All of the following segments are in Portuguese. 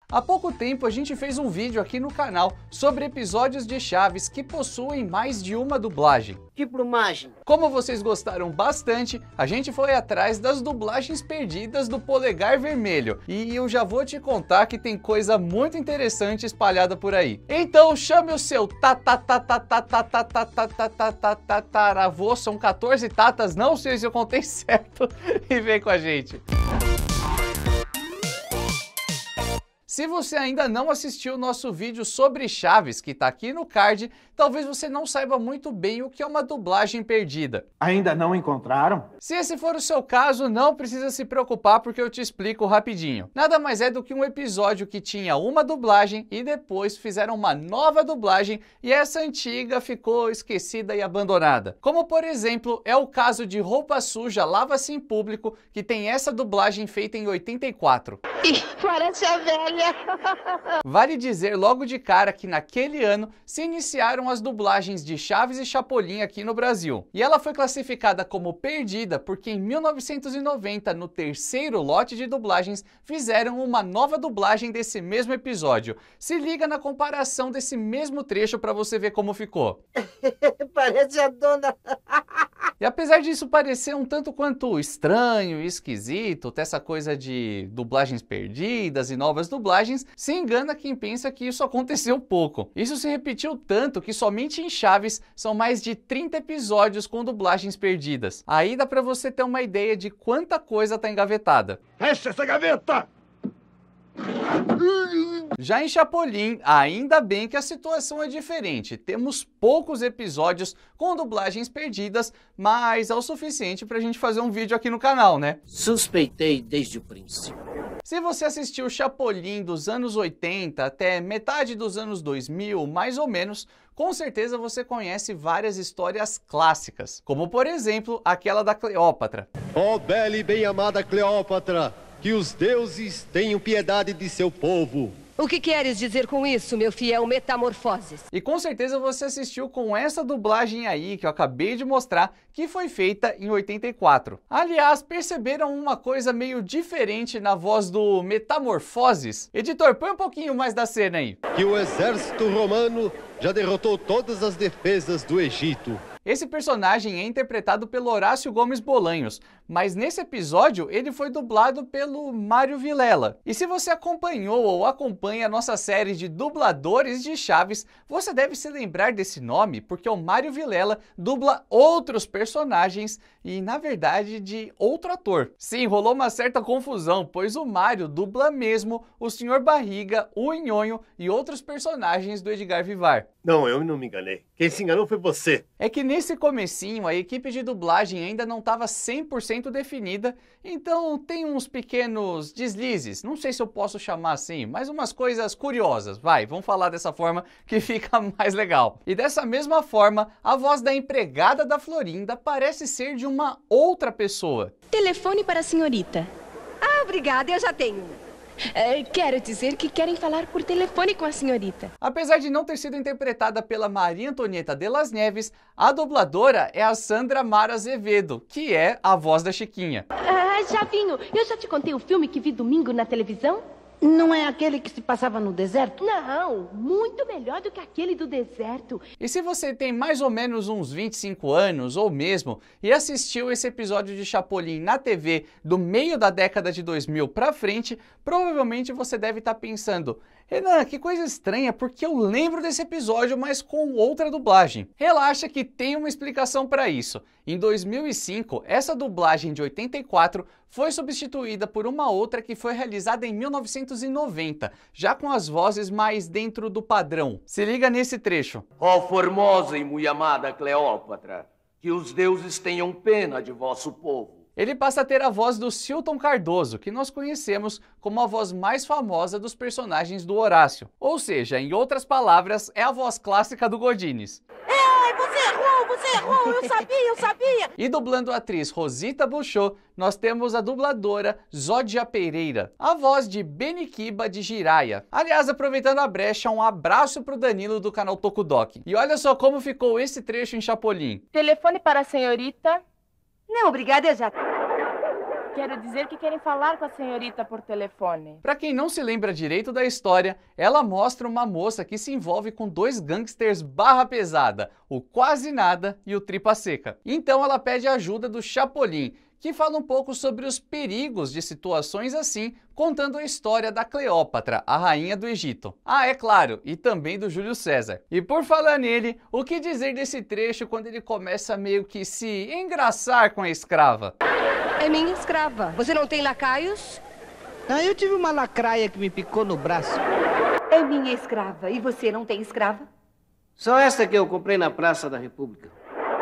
Há pouco tempo a gente fez um vídeo aqui no canal sobre episódios de Chaves que possuem mais de uma dublagem. Que plumagem! Como vocês gostaram bastante, a gente foi atrás das dublagens perdidas do Polegar Vermelho. E eu já vou te contar que tem coisa muito interessante espalhada por aí. Então chame o seu tataravô, são 14 tatas, não sei se eu contei certo, e vem com a gente. Se você ainda não assistiu o nosso vídeo sobre Chaves, que está aqui no card, talvez você não saiba muito bem o que é uma dublagem perdida. Ainda não encontraram? Se esse for o seu caso, não precisa se preocupar porque eu te explico rapidinho. Nada mais é do que um episódio que tinha uma dublagem e depois fizeram uma nova dublagem e essa antiga ficou esquecida e abandonada. Como por exemplo, é o caso de Roupa Suja Lava-se em Público, que tem essa dublagem feita em 84. Ih, parece a velha! Vale dizer logo de cara que naquele ano se iniciaram as dublagens de Chaves e Chapolin aqui no Brasil. E ela foi classificada como perdida porque em 1990, no terceiro lote de dublagens, fizeram uma nova dublagem desse mesmo episódio. Se liga na comparação desse mesmo trecho para você ver como ficou. Parece a dona... E apesar disso parecer um tanto quanto estranho e esquisito, ter essa coisa de dublagens perdidas e novas dublagens, se engana quem pensa que isso aconteceu pouco. Isso se repetiu tanto que somente em Chaves são mais de 30 episódios com dublagens perdidas. Aí dá pra você ter uma ideia de quanta coisa tá engavetada. Fecha essa gaveta! Já em Chapolin, ainda bem que a situação é diferente. Temos poucos episódios com dublagens perdidas, mas é o suficiente pra gente fazer um vídeo aqui no canal, né? Suspeitei desde o princípio. Se você assistiu Chapolin dos anos 80 até metade dos anos 2000, mais ou menos, com certeza você conhece várias histórias clássicas, como por exemplo, aquela da Cleópatra. Ó bela e bem-amada Cleópatra, que os deuses tenham piedade de seu povo. O que queres dizer com isso, meu fiel Metamorfoses? E com certeza você assistiu com essa dublagem aí que eu acabei de mostrar, que foi feita em 84. Aliás, perceberam uma coisa meio diferente na voz do Metamorfoses? Editor, põe um pouquinho mais da cena aí. Que o exército romano já derrotou todas as defesas do Egito. Esse personagem é interpretado pelo Horácio Gomes Bolanhos, mas nesse episódio ele foi dublado pelo Mário Vilela. E se você acompanhou ou acompanha a nossa série de dubladores de Chaves, você deve se lembrar desse nome porque o Mário Vilela dubla outros personagens e, na verdade, de outro ator. Sim, rolou uma certa confusão, pois o Mário dubla mesmo o Sr. Barriga, o Nhonho e outros personagens do Edgar Vivar. Não, eu não me enganei. Quem se enganou foi você. É que nesse comecinho a equipe de dublagem ainda não estava 100% definida, então tem uns pequenos deslizes, não sei se eu posso chamar assim, mas umas coisas curiosas, vamos falar dessa forma que fica mais legal. E dessa mesma forma, a voz da empregada da Florinda parece ser de uma outra pessoa. Telefone para a senhorita. Ah, obrigada, eu já tenho. Quero dizer que querem falar por telefone com a senhorita. Apesar de não ter sido interpretada pela Maria Antonieta de las Neves, a dubladora é a Sandra Mara Azevedo, que é a voz da Chiquinha. Chavinho, eu já te contei o filme que vi domingo na televisão? Não é aquele que se passava no deserto? Não, muito melhor do que aquele do deserto. E se você tem mais ou menos uns 25 anos, ou mesmo, e assistiu esse episódio de Chapolin na TV do meio da década de 2000 pra frente, provavelmente você deve estar pensando: Renan, que coisa estranha, porque eu lembro desse episódio, mas com outra dublagem. Relaxa que tem uma explicação para isso. Em 2005, essa dublagem de 84 foi substituída por uma outra que foi realizada em 1990, já com as vozes mais dentro do padrão. Se liga nesse trecho. Ó formosa e muito amada Cleópatra, que os deuses tenham pena de vosso povo. Ele passa a ter a voz do Silton Cardoso, que nós conhecemos como a voz mais famosa dos personagens do Horácio. Ou seja, em outras palavras, é a voz clássica do Godines. Você errou, eu sabia! E dublando a atriz Rosita Buchot, nós temos a dubladora Zódia Pereira, a voz de Beniquiba de Jiraya. Aliás, aproveitando a brecha, um abraço pro Danilo do canal Tokudok. E olha só como ficou esse trecho em Chapolin. Telefone para a senhorita. Não, obrigada, eu já... quero dizer que querem falar com a senhorita por telefone. Para quem não se lembra direito da história, ela mostra uma moça que se envolve com dois gangsters barra pesada, o Quase Nada e o Tripa Seca. Então ela pede a ajuda do Chapolin, que fala um pouco sobre os perigos de situações assim, contando a história da Cleópatra, a rainha do Egito. Ah, é claro, e também do Júlio César. E por falar nele, o que dizer desse trecho quando ele começa meio que se engraçar com a escrava? É minha escrava. Você não tem lacaios? Ah, eu tive uma lacraia que me picou no braço. É minha escrava. E você não tem escrava? Só essa que eu comprei na Praça da República.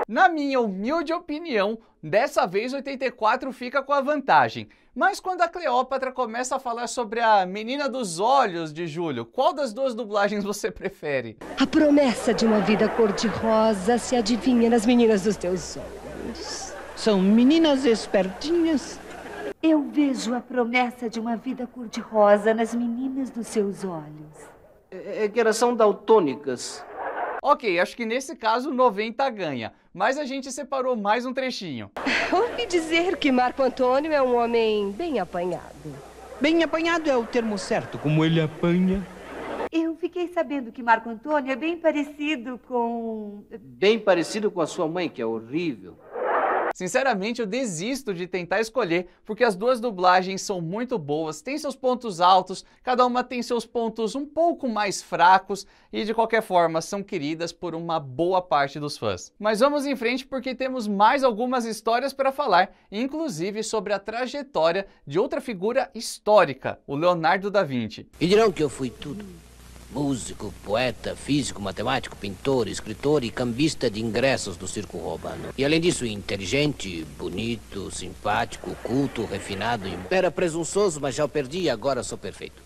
Na minha humilde opinião, dessa vez 84 fica com a vantagem. Mas quando a Cleópatra começa a falar sobre a menina dos olhos de Júlio, qual das duas dublagens você prefere? A promessa de uma vida cor-de-rosa se adivinha nas meninas dos teus olhos. São meninas espertinhas. Eu vejo a promessa de uma vida cor-de-rosa nas meninas dos seus olhos. É que elas são daltônicas. Ok, acho que nesse caso 90 ganha, mas a gente separou mais um trechinho. Ouvi dizer que Marco Antônio é um homem bem apanhado. Bem apanhado é o termo certo, como ele apanha. Eu fiquei sabendo que Marco Antônio é bem parecido com... Bem parecido com a sua mãe, que é horrível. Sinceramente, eu desisto de tentar escolher, porque as duas dublagens são muito boas, têm seus pontos altos, cada uma tem seus pontos um pouco mais fracos e, de qualquer forma, são queridas por uma boa parte dos fãs. Mas vamos em frente porque temos mais algumas histórias para falar, inclusive sobre a trajetória de outra figura histórica, o Leonardo da Vinci. E dirão que eu fui tudo. Músico, poeta, físico, matemático, pintor, escritor e cambista de ingressos do circo romano. E além disso, inteligente, bonito, simpático, culto, refinado e... Era presunçoso, mas já o perdi e agora sou perfeito.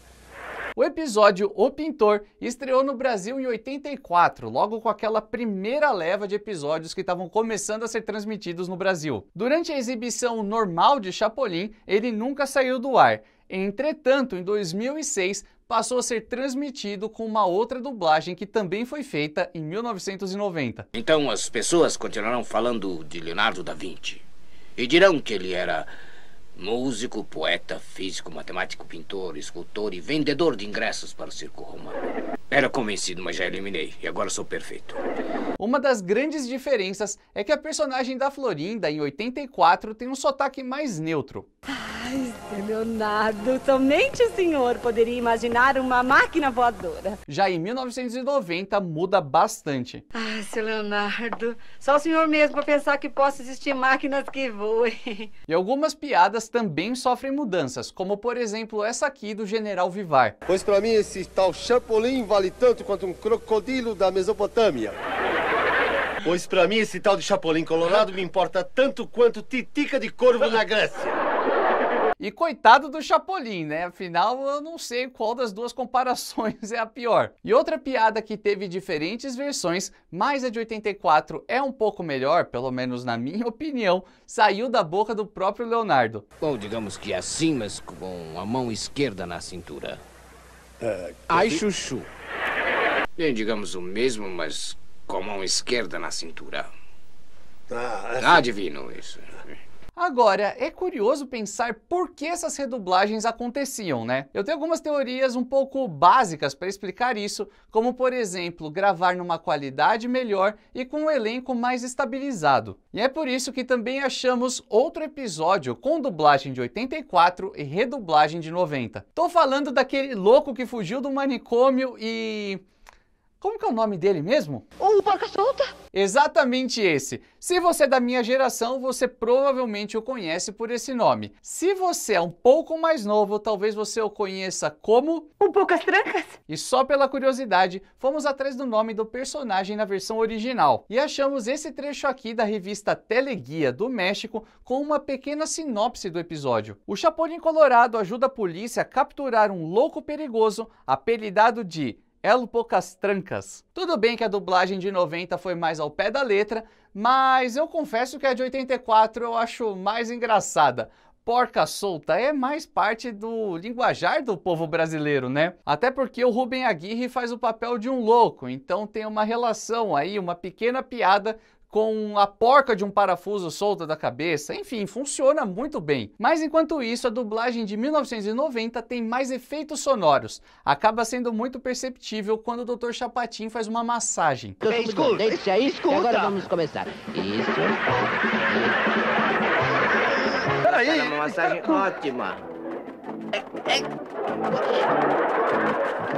O episódio O Pintor estreou no Brasil em 84, logo com aquela primeira leva de episódios que estavam começando a ser transmitidos no Brasil. Durante a exibição normal de Chapolin, ele nunca saiu do ar. Entretanto, em 2006, passou a ser transmitido com uma outra dublagem que também foi feita em 1990. Então as pessoas continuarão falando de Leonardo da Vinci e dirão que ele era músico, poeta, físico, matemático, pintor, escultor e vendedor de ingressos para o circo romano. Era convencido, mas já eliminei e agora sou perfeito. Uma das grandes diferenças é que a personagem da Florinda, em 84, tem um sotaque mais neutro. Ai, seu Leonardo, somente o senhor poderia imaginar uma máquina voadora. Já em 1990, muda bastante. Ai, seu Leonardo, só o senhor mesmo para pensar que possa existir máquinas que voem. E algumas piadas também sofrem mudanças, como por exemplo essa aqui do General Vivar. Pois para mim esse tal Chapolin vale tanto quanto um crocodilo da Mesopotâmia. Pois para mim esse tal de Chapolin Colorado me importa tanto quanto titica de corvo na Grécia. E coitado do Chapolin, né? Afinal, eu não sei qual das duas comparações é a pior. E outra piada que teve diferentes versões, mas a de 84 é um pouco melhor, pelo menos na minha opinião, saiu da boca do próprio Leonardo. Bom, digamos que assim, mas com a mão esquerda na cintura. Ai, chuchu. Bem, digamos o mesmo, mas com a mão esquerda na cintura. Divino isso. Agora, é curioso pensar por que essas redublagens aconteciam, né? Eu tenho algumas teorias um pouco básicas para explicar isso, como por exemplo, gravar numa qualidade melhor e com um elenco mais estabilizado. E é por isso que também achamos outro episódio com dublagem de 84 e redublagem de 90. Tô falando daquele louco que fugiu do manicômio e... como que é o nome dele mesmo? O Porca Solta? Exatamente esse. Se você é da minha geração, você provavelmente o conhece por esse nome. Se você é um pouco mais novo, talvez você o conheça como... Um Poucas Trancas? E só pela curiosidade, fomos atrás do nome do personagem na versão original. E achamos esse trecho aqui da revista Teleguia do México com uma pequena sinopse do episódio. O Chapolin Colorado ajuda a polícia a capturar um louco perigoso, apelidado de El Poucas Trancas. Tudo bem que a dublagem de 90 foi mais ao pé da letra, mas eu confesso que a de 84 eu acho mais engraçada. Porca Solta é mais parte do linguajar do povo brasileiro, né? Até porque o Rubem Aguirre faz o papel de um louco, então tem uma relação aí, uma pequena piada com a porca de um parafuso solta da cabeça, enfim, funciona muito bem. Mas enquanto isso, a dublagem de 1990 tem mais efeitos sonoros. Acaba sendo muito perceptível quando o Dr. Chapatin faz uma massagem. Escuta, deixa aí, escuta. Agora vamos começar. Isso. Peraí. Uma massagem ótima.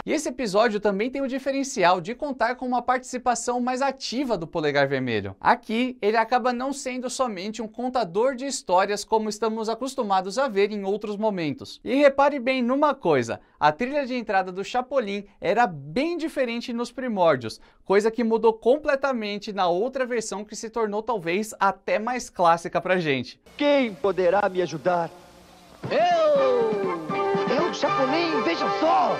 E esse episódio também tem o diferencial de contar com uma participação mais ativa do Polegar Vermelho. Aqui, ele acaba não sendo somente um contador de histórias como estamos acostumados a ver em outros momentos. E repare bem numa coisa, a trilha de entrada do Chapolin era bem diferente nos primórdios, coisa que mudou completamente na outra versão que se tornou talvez até mais clássica pra gente. Quem poderá me ajudar? Eu, Chapolin, veja só!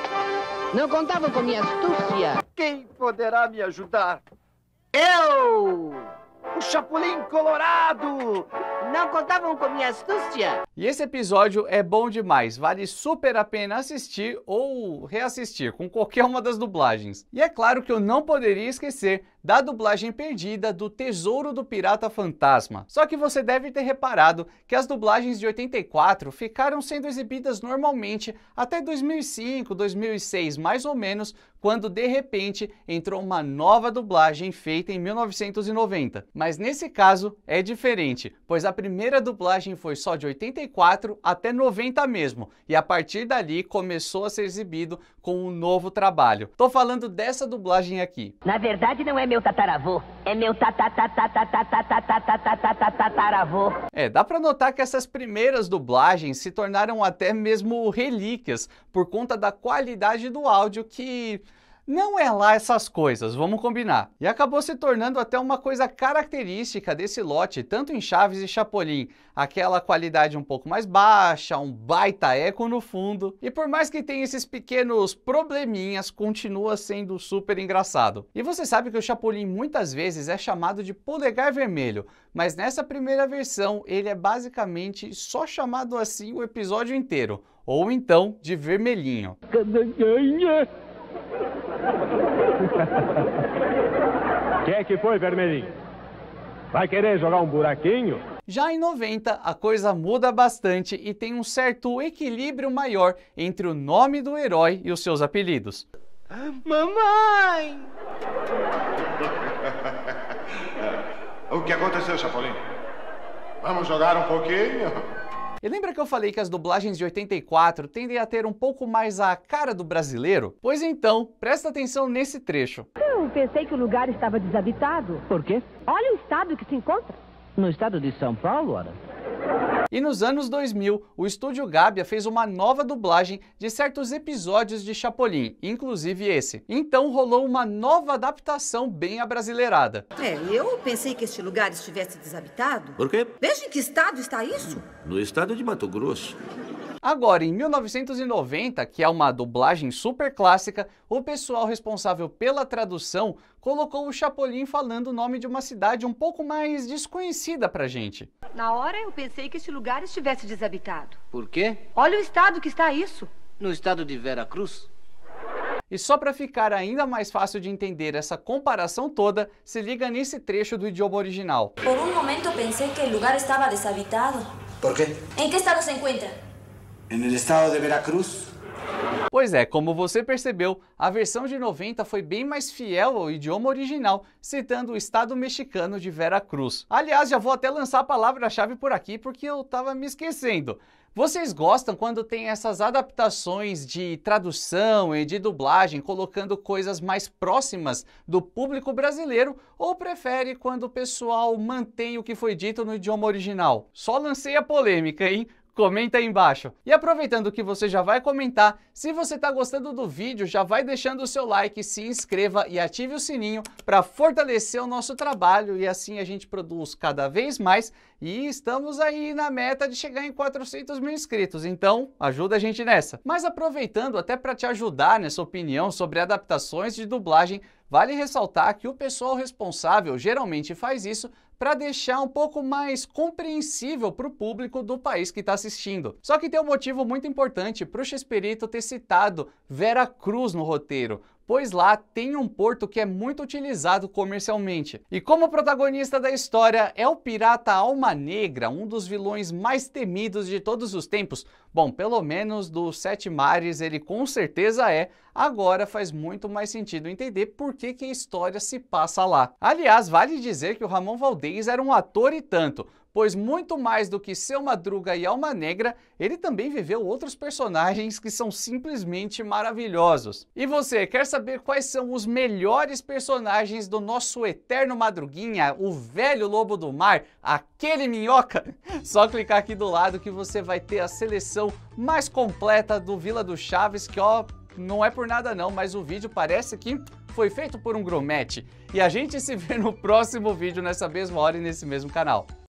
Não contavam com minha astúcia. Quem poderá me ajudar? Eu! O Chapolin Colorado! Não contavam com minha astúcia. E esse episódio é bom demais, vale super a pena assistir ou reassistir com qualquer uma das dublagens. E é claro que eu não poderia esquecer da dublagem perdida do Tesouro do Pirata Fantasma. Só que você deve ter reparado que as dublagens de 84 ficaram sendo exibidas normalmente até 2005, 2006 mais ou menos, quando de repente entrou uma nova dublagem feita em 1990. Mas nesse caso é diferente, pois a primeira dublagem foi só de 84 até 90 mesmo, e a partir dali começou a ser exibido com um novo trabalho. Tô falando dessa dublagem aqui. Na verdade não é meu tataravô, é meu tataravô. Dá pra notar que essas primeiras dublagens se tornaram até mesmo relíquias por conta da qualidade do áudio que não é lá essas coisas, vamos combinar. E acabou se tornando até uma coisa característica desse lote, tanto em Chaves e Chapolin. Aquela qualidade um pouco mais baixa, um baita eco no fundo. E por mais que tenha esses pequenos probleminhas, continua sendo super engraçado. E você sabe que o Chapolin muitas vezes é chamado de Polegar Vermelho, mas nessa primeira versão ele é basicamente só chamado assim o episódio inteiro, ou então de Vermelhinho. Que foi, Vermelhinho? Vai querer jogar um buraquinho? Já em 90, a coisa muda bastante e tem um certo equilíbrio maior entre o nome do herói e os seus apelidos. Mamãe! O que aconteceu, Chapolin? Vamos jogar um pouquinho? E lembra que eu falei que as dublagens de 84 tendem a ter um pouco mais a cara do brasileiro? Pois então, presta atenção nesse trecho. Eu pensei que o lugar estava desabitado. Por quê? Olha o estado que se encontra. No estado de São Paulo, ora? E nos anos 2000, o Estúdio Gábia fez uma nova dublagem de certos episódios de Chapolin, inclusive esse. Então rolou uma nova adaptação bem abrasileirada. Eu pensei que este lugar estivesse desabitado. Por quê? Veja em que estado está isso. No estado de Mato Grosso. Agora, em 1990, que é uma dublagem super clássica, o pessoal responsável pela tradução colocou o Chapolin falando o nome de uma cidade um pouco mais desconhecida pra gente. Na hora eu pensei que este lugar estivesse desabitado. Por quê? Olha o estado que está isso. No estado de Veracruz. E só para ficar ainda mais fácil de entender essa comparação toda, se liga nesse trecho do idioma original. Por um momento pensei que o lugar estava desabitado. Por quê? Em que estado se encontra? No estado de Veracruz. Pois é, como você percebeu, a versão de 90 foi bem mais fiel ao idioma original, citando o estado mexicano de Veracruz. Aliás, já vou até lançar a palavra-chave por aqui porque eu tava me esquecendo. Vocês gostam quando tem essas adaptações de tradução e de dublagem, colocando coisas mais próximas do público brasileiro, ou prefere quando o pessoal mantém o que foi dito no idioma original? Só lancei a polêmica, hein? Comenta aí embaixo. E aproveitando que você já vai comentar, se você está gostando do vídeo, já vai deixando o seu like, se inscreva e ative o sininho para fortalecer o nosso trabalho e assim a gente produz cada vez mais e estamos aí na meta de chegar em 400 mil inscritos, então ajuda a gente nessa. Mas aproveitando até para te ajudar nessa opinião sobre adaptações de dublagem, vale ressaltar que o pessoal responsável geralmente faz isso para deixar um pouco mais compreensível para o público do país que está assistindo. Só que tem um motivo muito importante para o Chespirito ter citado Veracruz no roteiro, pois lá tem um porto que é muito utilizado comercialmente. E como protagonista da história é o pirata Alma Negra, um dos vilões mais temidos de todos os tempos. Bom, pelo menos dos 7 mares ele com certeza é. Agora faz muito mais sentido entender por que a história se passa lá. Aliás, vale dizer que o Ramon Valdez era um ator e tanto, pois muito mais do que Seu Madruga e Alma Negra, ele também viveu outros personagens que são simplesmente maravilhosos. E você, quer saber quais são os melhores personagens do nosso eterno Madruguinha, o velho lobo do mar, aquele minhoca? Só clicar aqui do lado que você vai ter a seleção mais completa do Vila do Chaves, que ó, não é por nada não, mas o vídeo parece que foi feito por um grumete. E a gente se vê no próximo vídeo, nessa mesma hora e nesse mesmo canal.